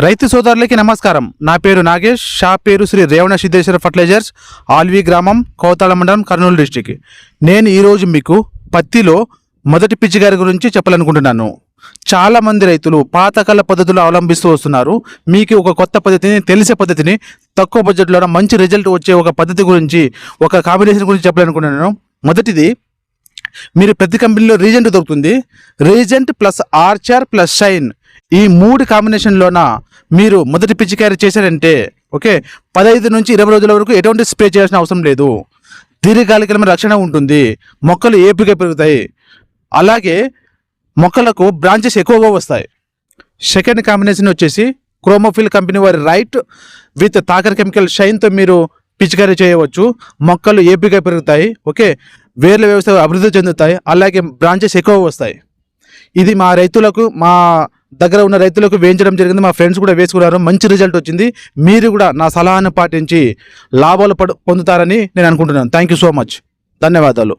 రైతు సోదరులకి నమస్కారం. నా పేరు నాగేష్. షాప్ పేరు శ్రీ రేవణ సిద్ధేశ్వర ఫర్టిలైజర్స్, ఆల్వి గ్రామం, కోతాళ మండలం, కర్నూలు డిస్టిక్. నేను ఈరోజు మీకు పత్తిలో మొదటి పిచ్చికారి గురించి చెప్పాలనుకుంటున్నాను. చాలామంది రైతులు పాతకాల పద్ధతులు అవలంబిస్తూ వస్తున్నారు. మీకు ఒక కొత్త పద్ధతిని, తెలిసే పద్ధతిని, తక్కువ బడ్జెట్లో మంచి రిజల్ట్ వచ్చే ఒక పద్ధతి గురించి, ఒక కాంబినేషన్ గురించి చెప్పాలనుకుంటున్నాను. మొదటిది, మీరు ప్రతి కంపెనీలో రీజెంట్ దొరుకుతుంది. Regent plus Archer plus Shine, ఈ 3 కాంబినేషన్లోన మీరు మొదటి పిచికారీ చేశారంటే ఓకే, 15 నుంచి 20 రోజుల వరకు ఎటువంటి స్ప్రే చేయాల్సిన అవసరం లేదు. దీర్ఘకాలికమైన రక్షణ ఉంటుంది. మొక్కలు ఏపుగా పెరుగుతాయి. అలాగే మొక్కలకు బ్రాంచెస్ ఎక్కువగా వస్తాయి. సెకండ్ కాంబినేషన్ వచ్చేసి క్రోమోఫిల్ కంపెనీ వారి రైట్ విత్ తాకర్ కెమికల్ షైన్తో మీరు పిచికారీ చేయవచ్చు. మొక్కలు ఏపుగా పెరుగుతాయి. ఓకే, వేర్ల వ్యవస్థ అభివృద్ధి చెందుతాయి. అలాగే బ్రాంచెస్ ఎక్కువ వస్తాయి. ఇది మా రైతులకు, మా దగ్గర ఉన్న రైతులకు వేయించడం జరిగింది. మా ఫ్రెండ్స్ కూడా వేసుకున్నారు. మంచి రిజల్ట్ వచ్చింది. మీరు కూడా నా సలహాను పాటించి లాభాలు పొందుతారని నేను అనుకుంటున్నాను. Thank you so much. ధన్యవాదాలు.